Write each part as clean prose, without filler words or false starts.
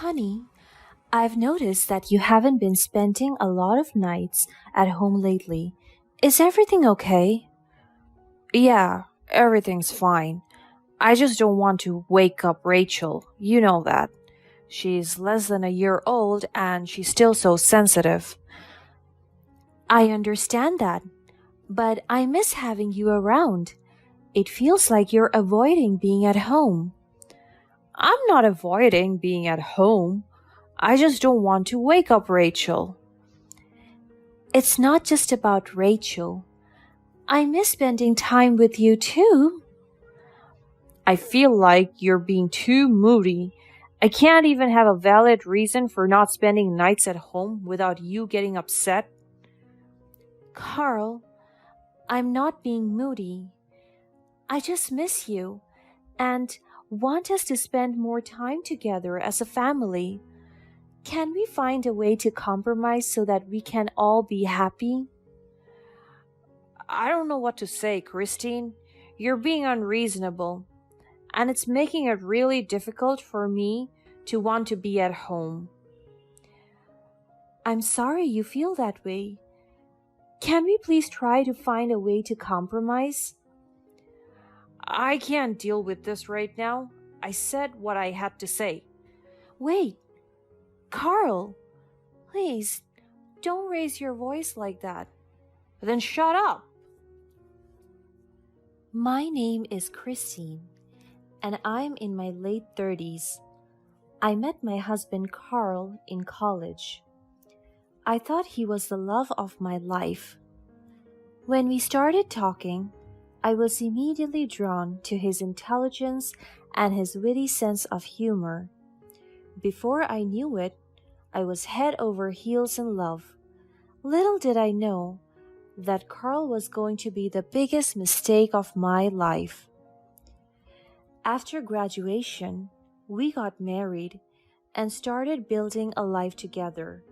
Honey, I've noticed that you haven't been spending a lot of nights at home lately. Is everything okay? Yeah, everything's fine. I just don't want to wake up Rachel. You know that. She's less than a year old and she's still so sensitive. I understand that, but I miss having you around. It feels like you're avoiding being at home. I'm not avoiding being at home. I just don't want to wake up Rachel. It's not just about Rachel. I miss spending time with you too. I feel like you're being too moody. I can't even have a valid reason for not spending nights at home without you getting upset. Carl, I'm not being moody. I just miss you and want us to spend more time together as a family. Can we find a way to compromise so that we can all be happy? I don't know what to say, Christine. You're being unreasonable, and it's making it really difficult for me to want to be at home. I'm sorry you feel that way. Can we please try to find a way to compromise? I can't deal with this right now. I said what I had to say. Wait, Carl, please don't raise your voice like that. Then shut up. My name is Christine, and I'm in my late 30s. I met my husband Carl in college. I thought he was the love of my life. When we started talking, I was immediately drawn to his intelligence and his witty sense of humor. Before I knew it, I was head over heels in love. Little did I know that Carl was going to be the biggest mistake of my life. After graduation, we got married and started building a life together.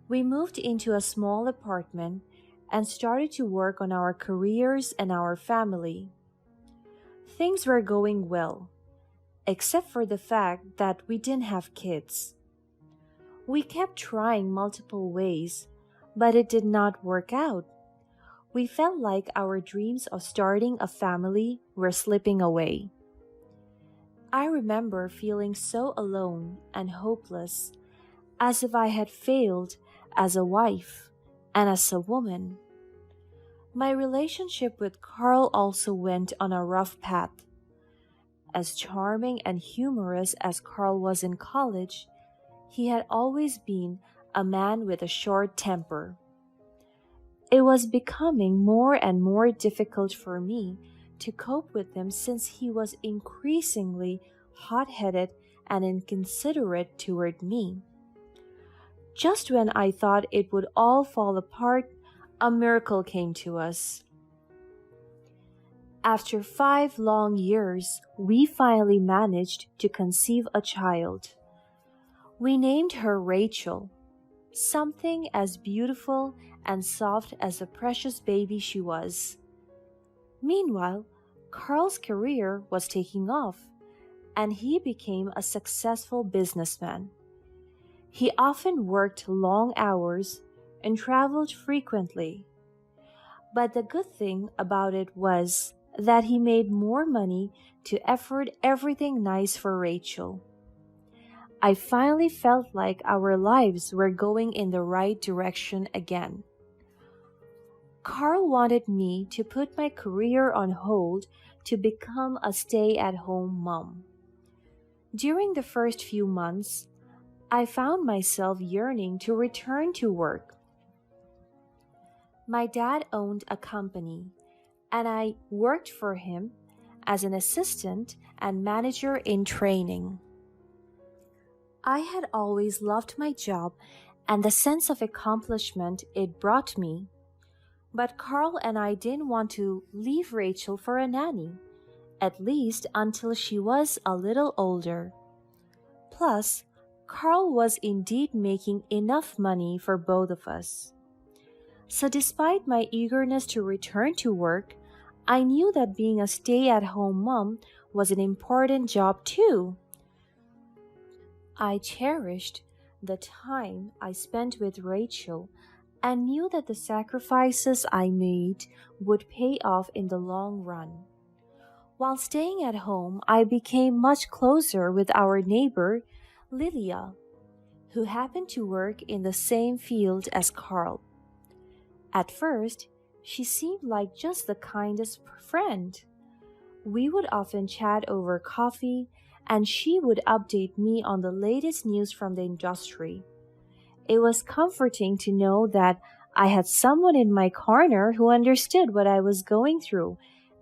We moved into a small apartment and started to work on our careers and our family. Things were going well, except for the fact that we didn't have kids. We kept trying multiple ways, but it did not work out. We felt like our dreams of starting a family were slipping away. I remember feeling so alone and hopeless, as if I had failed as a wife and as a woman. My relationship with Carl also went on a rough path. As charming and humorous as Carl was in college, he had always been a man with a short temper. It was becoming more and more difficult for me to cope with him since he was increasingly hot-headed and inconsiderate toward me. Just when I thought it would all fall apart, a miracle came to us. After 5 long years, we finally managed to conceive a child. We named her Rachel, something as beautiful and soft as the precious baby she was. Meanwhile, Carl's career was taking off, and he became a successful businessman. He often worked long hours and traveled frequently. But the good thing about it was that he made more money to afford everything nice for Rachel. I finally felt like our lives were going in the right direction again. Carl wanted me to put my career on hold to become a stay-at-home mom. During the first few months, I found myself yearning to return to work. My dad owned a company, and I worked for him as an assistant and manager in training. I had always loved my job and the sense of accomplishment it brought me. But Carl and I didn't want to leave Rachel for a nanny, at least until she was a little older. Plus, Carl was indeed making enough money for both of us. So despite my eagerness to return to work, I knew that being a stay-at-home mom was an important job too. I cherished the time I spent with Rachel and knew that the sacrifices I made would pay off in the long run. While staying at home, I became much closer with our neighbor, Lilia, who happened to work in the same field as Carl. At first, she seemed like just the kindest friend. We would often chat over coffee, and she would update me on the latest news from the industry. It was comforting to know that I had someone in my corner who understood what I was going through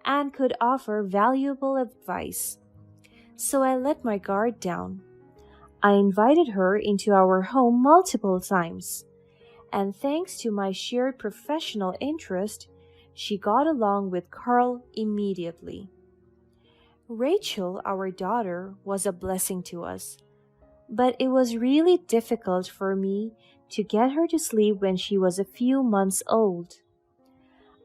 and could offer valuable advice. So I let my guard down. I invited her into our home multiple times, and thanks to my shared professional interest, she got along with Carl immediately. Rachel, our daughter, was a blessing to us, but it was really difficult for me to get her to sleep when she was a few months old.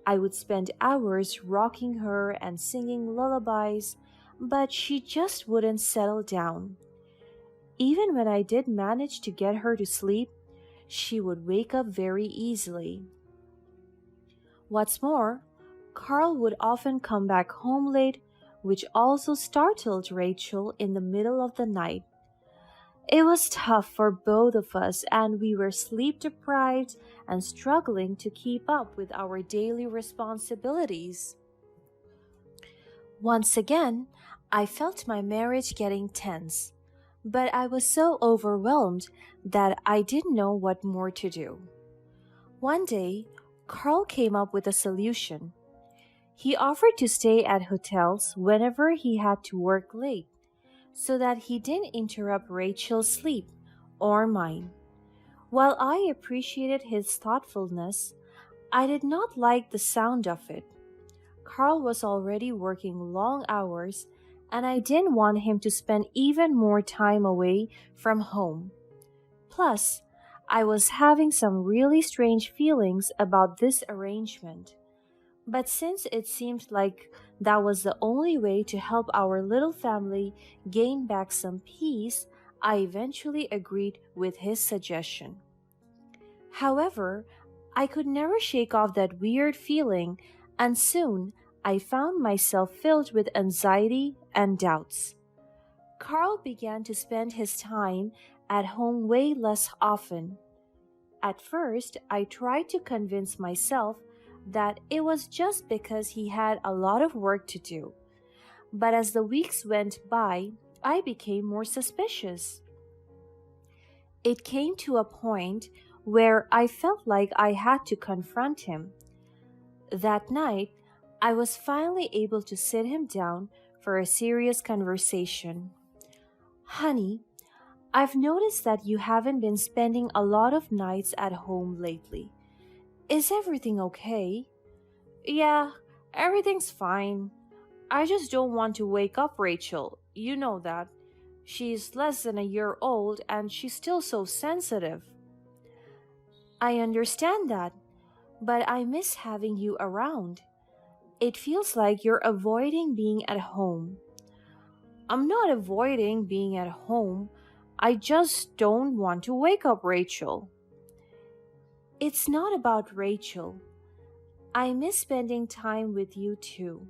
I would spend hours rocking her and singing lullabies, but she just wouldn't settle down. Even when I did manage to get her to sleep, she would wake up very easily. What's more, Carl would often come back home late, which also startled Rachel in the middle of the night. It was tough for both of us, and we were sleep deprived and struggling to keep up with our daily responsibilities. Once again, I felt my marriage getting tense, but I was so overwhelmed that I didn't know what more to do. One day, Carl came up with a solution. He offered to stay at hotels whenever he had to work late, so that he didn't interrupt Rachel's sleep or mine. While I appreciated his thoughtfulness, I did not like the sound of it. Carl was already working long hours, and I didn't want him to spend even more time away from home. Plus, I was having some really strange feelings about this arrangement. But since it seemed like that was the only way to help our little family gain back some peace, I eventually agreed with his suggestion. However, I could never shake off that weird feeling, and soon I found myself filled with anxiety and doubts. Carl began to spend his time at home way less often. At first, I tried to convince myself that it was just because he had a lot of work to do. But as the weeks went by, I became more suspicious. It came to a point where I felt like I had to confront him. That night, I was finally able to sit him down for a serious conversation. Honey, I've noticed that you haven't been spending a lot of nights at home lately. Is everything okay? Yeah, everything's fine. I just don't want to wake up Rachel. You know that. She's less than a year old and she's still so sensitive. I understand that, but I miss having you around. It feels like you're avoiding being at home. I'm not avoiding being at home. I just don't want to wake up Rachel. It's not about Rachel. I miss spending time with you too.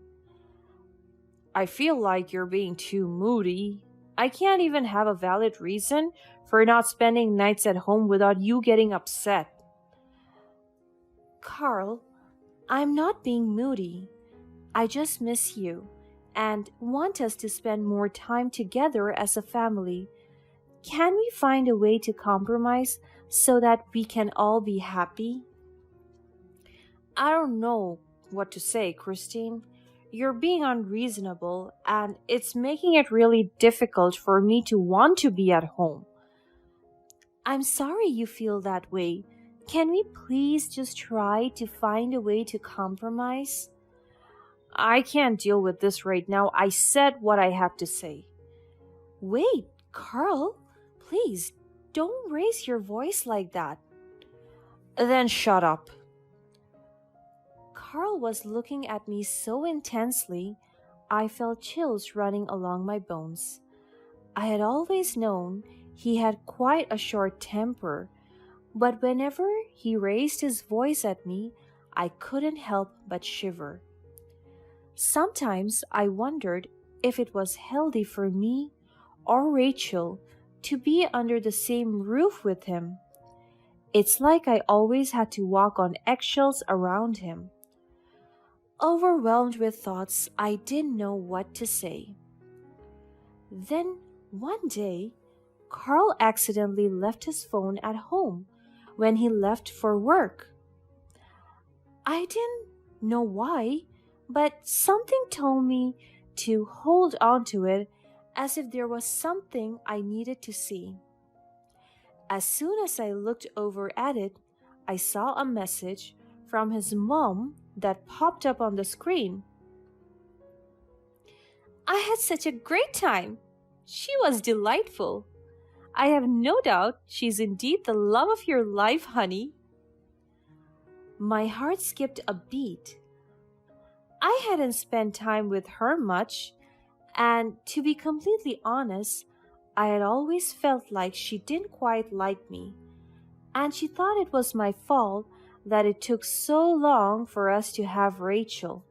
I feel like you're being too moody. I can't even have a valid reason for not spending nights at home without you getting upset. Carl, I'm not being moody. I just miss you and want us to spend more time together as a family. Can we find a way to compromise so that we can all be happy? I don't know what to say, Christine. You're being unreasonable, and it's making it really difficult for me to want to be at home. I'm sorry you feel that way. Can we please just try to find a way to compromise? I can't deal with this right now. I said what I had to say. Wait, Carl, please don't raise your voice like that. Then shut up. Carl was looking at me so intensely, I felt chills running along my bones. I had always known He had quite a short temper, but whenever he raised his voice at me, I couldn't help but shiver. Sometimes I wondered if it was healthy for me or Rachel to be under the same roof with him. It's like I always had to walk on eggshells around him. Overwhelmed with thoughts, I didn't know what to say. Then, one day, Carl accidentally left his phone at home when he left for work. I didn't know why, but something told me to hold on to it as if there was something I needed to see. As soon as I looked over at it, I saw a message from his mom that popped up on the screen. I had such a great time. She was delightful. I have no doubt she's indeed the love of your life, honey. My heart skipped a beat. I hadn't spent time with her much, and to be completely honest, I had always felt like she didn't quite like me, and she thought it was my fault that it took so long for us to have Rachel.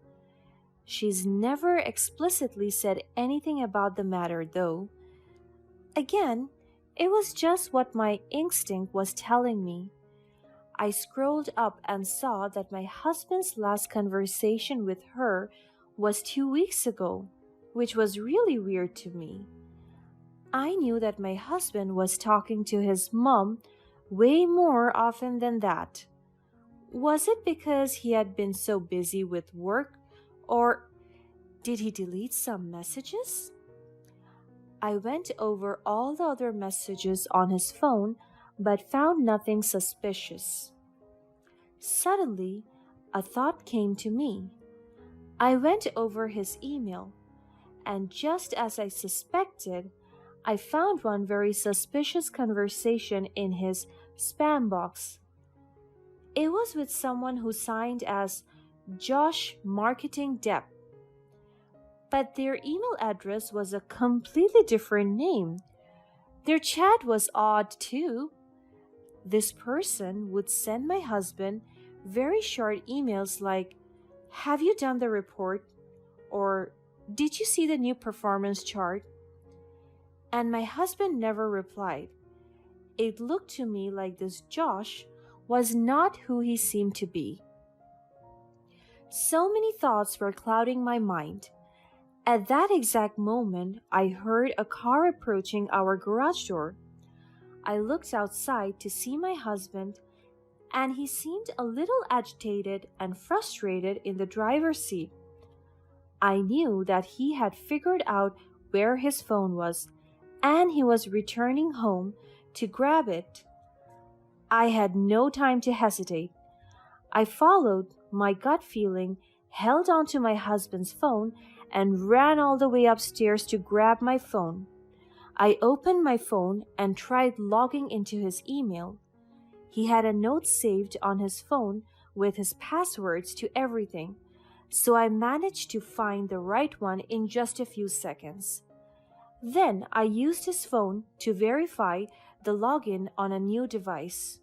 She's never explicitly said anything about the matter, though. Again, it was just what my instinct was telling me. I scrolled up and saw that my husband's last conversation with her was 2 weeks ago, which was really weird to me. I knew that my husband was talking to his mom way more often than that. Was it because he had been so busy with work, or did he delete some messages? I went over all the other messages on his phone but found nothing suspicious. Suddenly, a thought came to me. I went over his email, and just as I suspected, I found one very suspicious conversation in his spam box. It was with someone who signed as Josh Marketing Depp, but their email address was a completely different name. Their chat was odd too. This person would send my husband very short emails like, "Have you done the report?" or "Did you see the new performance chart?" And my husband never replied. It looked to me like this Josh was not who he seemed to be. So many thoughts were clouding my mind. At that exact moment, I heard a car approaching our garage door. I looked outside to see my husband, and he seemed a little agitated and frustrated in the driver's seat. I knew that he had figured out where his phone was, and he was returning home to grab it. I had no time to hesitate. I followed my gut feeling, held onto my husband's phone, and ran all the way upstairs to grab my phone. I opened my phone and tried logging into his email. He had a note saved on his phone with his passwords to everything, so I managed to find the right one in just a few seconds. Then I used his phone to verify the login on a new device.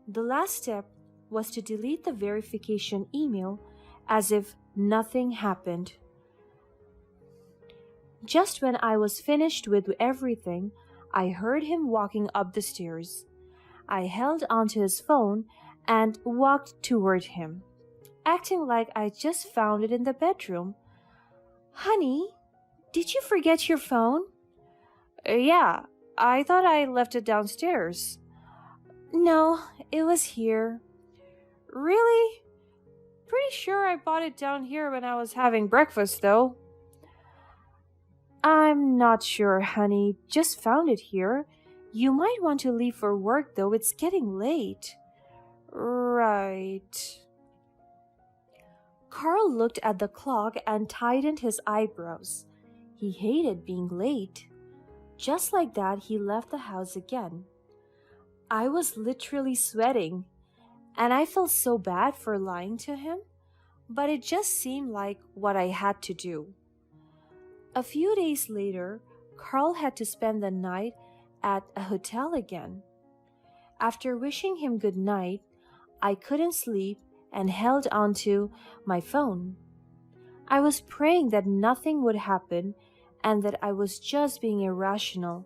The last step was to delete the verification email as if nothing happened. Just when I was finished with everything, I heard him walking up the stairs. I held onto his phone and walked toward him, acting like I just found it in the bedroom. "Honey, did you forget your phone?" Yeah, I thought I left it downstairs." "No, it was here." "Really? Pretty sure I bought it down here when I was having breakfast, though." "I'm not sure, honey. Just found it here. You might want to leave for work, though. It's getting late." "Right." Carl looked at the clock and tightened his eyebrows. He hated being late. Just like that, he left the house again. I was literally sweating, and I felt so bad for lying to him, but it just seemed like what I had to do. A few days later, Carl had to spend the night at a hotel again. After wishing him good night, I couldn't sleep and held onto my phone. I was praying that nothing would happen and that I was just being irrational.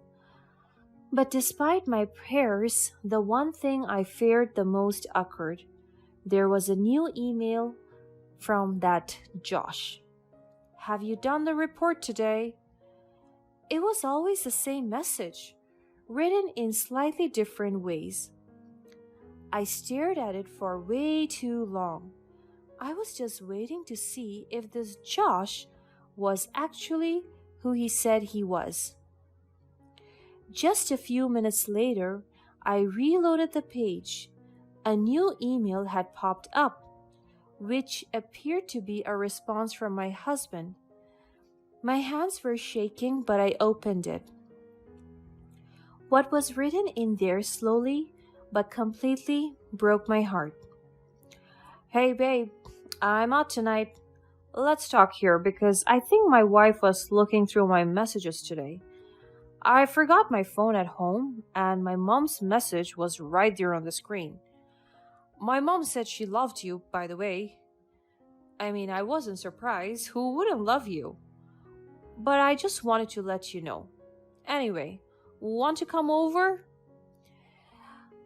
But despite my prayers, the one thing I feared the most occurred. There was a new email from that Josh. "Have you done the report today?" It was always the same message, written in slightly different ways. I stared at it for way too long. I was just waiting to see if this Josh was actually who he said he was. Just a few minutes later, I reloaded the page. A new email had popped up, which appeared to be a response from my husband. My hands were shaking, but I opened it. What was written in there slowly but completely broke my heart. "Hey babe, I'm out tonight. Let's talk here because I think my wife was looking through my messages today. I forgot my phone at home and my mom's message was right there on the screen. My mom said she loved you, by the way. I mean, I wasn't surprised. Who wouldn't love you? But I just wanted to let you know. Anyway, want to come over?"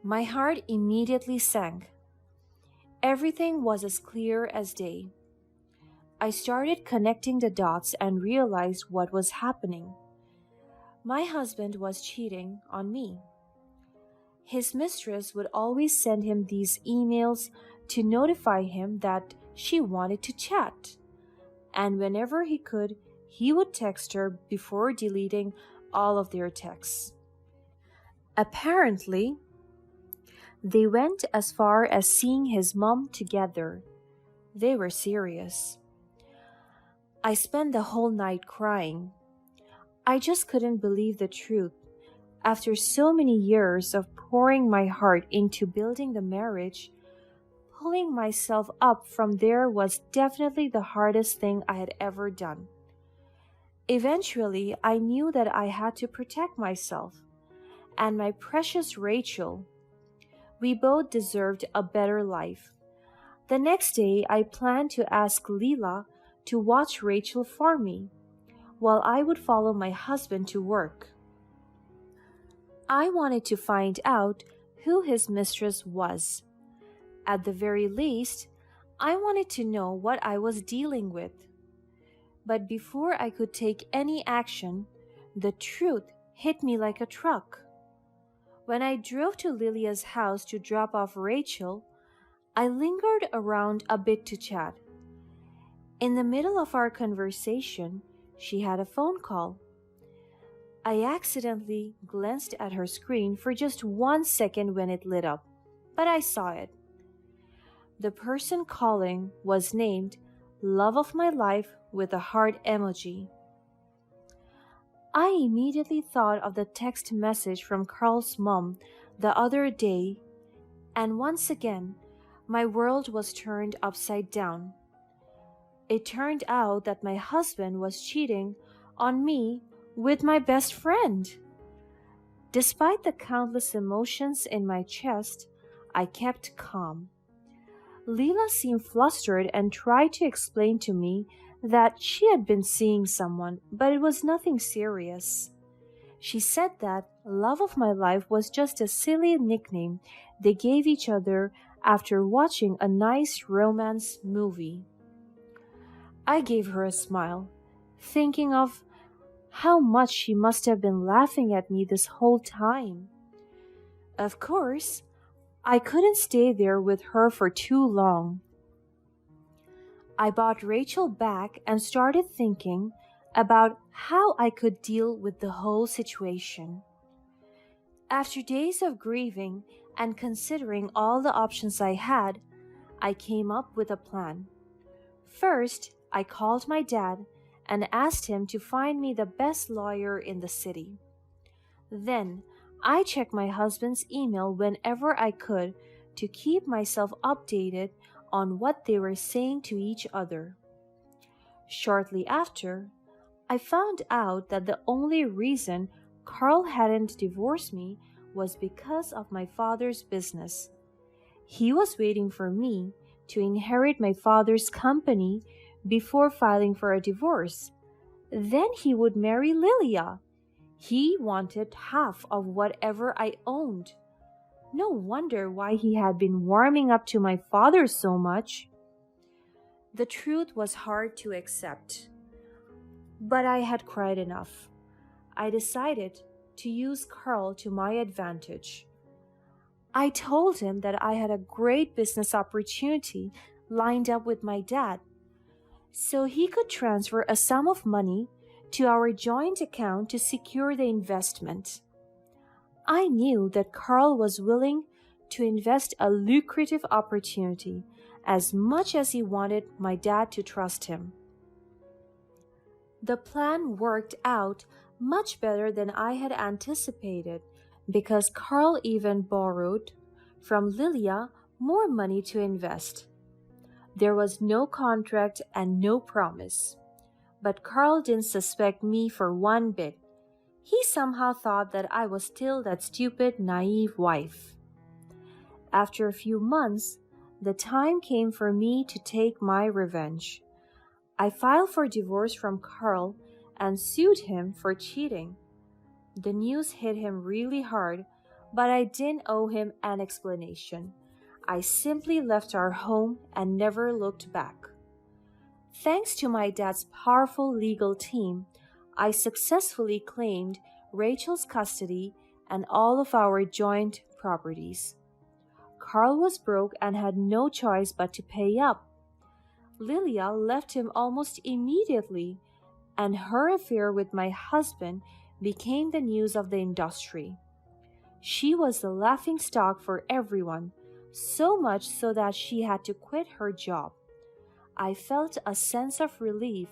My heart immediately sank. Everything was as clear as day. I started connecting the dots and realized what was happening. My husband was cheating on me. His mistress would always send him these emails to notify him that she wanted to chat. And whenever he could, he would text her before deleting all of their texts. Apparently, they went as far as seeing his mom together. They were serious. I spent the whole night crying. I just couldn't believe the truth. After so many years of pouring my heart into building the marriage, pulling myself up from there was definitely the hardest thing I had ever done. Eventually, I knew that I had to protect myself and my precious Rachel. We both deserved a better life. The next day, I planned to ask Leela to watch Rachel for me, while I would follow my husband to work. I wanted to find out who his mistress was. At the very least, I wanted to know what I was dealing with. But before I could take any action, the truth hit me like a truck. When I drove to Lilia's house to drop off Rachel, I lingered around a bit to chat. In the middle of our conversation, she had a phone call. I accidentally glanced at her screen for just 1 second when it lit up, but I saw it. The person calling was named Love of My Life with a heart emoji. I immediately thought of the text message from Carl's mom the other day, and once again, my world was turned upside down. It turned out that my husband was cheating on me with my best friend. Despite the countless emotions in my chest, I kept calm. Leela seemed flustered and tried to explain to me that she had been seeing someone, but it was nothing serious. She said that Love of My Life was just a silly nickname they gave each other after watching a nice romance movie. I gave her a smile, thinking of how much she must have been laughing at me this whole time. Of course, I couldn't stay there with her for too long. I brought Rachel back and started thinking about how I could deal with the whole situation. After days of grieving and considering all the options I had, I came up with a plan. First, I called my dad and asked him to find me the best lawyer in the city. Then, I checked my husband's email whenever I could to keep myself updated on what they were saying to each other. Shortly after, I found out that the only reason Carl hadn't divorced me was because of my father's business. He was waiting for me to inherit my father's company before filing for a divorce. Then he would marry Lilia. He wanted half of whatever I owned. No wonder why he had been warming up to my father so much. The truth was hard to accept, but I had cried enough. I decided to use Carl to my advantage. I told him that I had a great business opportunity lined up with my dad, so he could transfer a sum of money to our joint account to secure the investment. I knew that Carl was willing to invest a lucrative opportunity as much as he wanted my dad to trust him. The plan worked out much better than I had anticipated because Carl even borrowed from Lilia more money to invest. There was no contract and no promise. But Carl didn't suspect me for one bit. He somehow thought that I was still that stupid, naive wife. After a few months, the time came for me to take my revenge. I filed for divorce from Carl and sued him for cheating. The news hit him really hard, but I didn't owe him an explanation. I simply left our home and never looked back. Thanks to my dad's powerful legal team, I successfully claimed Rachel's custody and all of our joint properties. Carl was broke and had no choice but to pay up. Lilia left him almost immediately, and her affair with my husband became the news of the industry. She was the laughingstock for everyone, so much so that she had to quit her job. I felt a sense of relief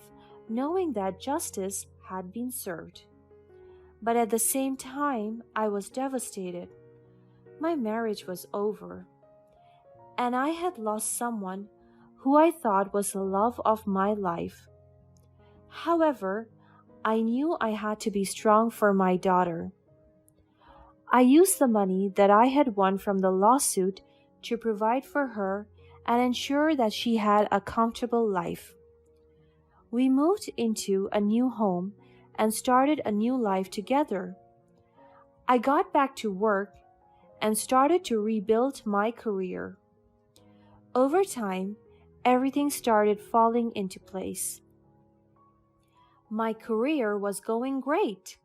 knowing that justice had been served. But at the same time, I was devastated. My marriage was over, and I had lost someone who I thought was the love of my life. However, I knew I had to be strong for my daughter. I used the money that I had won from the lawsuit to provide for her and ensure that she had a comfortable life. We moved into a new home and started a new life together. I got back to work and started to rebuild my career. Over time, everything started falling into place. My career was going great,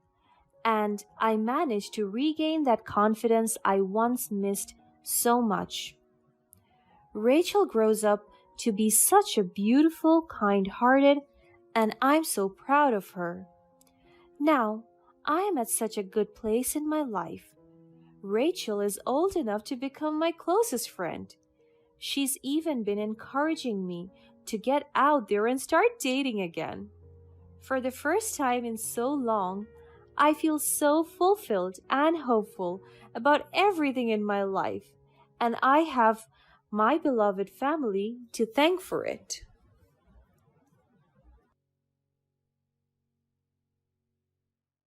and I managed to regain that confidence I once missed so much. Rachel grows up to be such a beautiful, kind-hearted, and I'm so proud of her. Now, I am at such a good place in my life. Rachel is old enough to become my closest friend. She's even been encouraging me to get out there and start dating again. For the first time in so long, I feel so fulfilled and hopeful about everything in my life, and I have my beloved family to thank for it.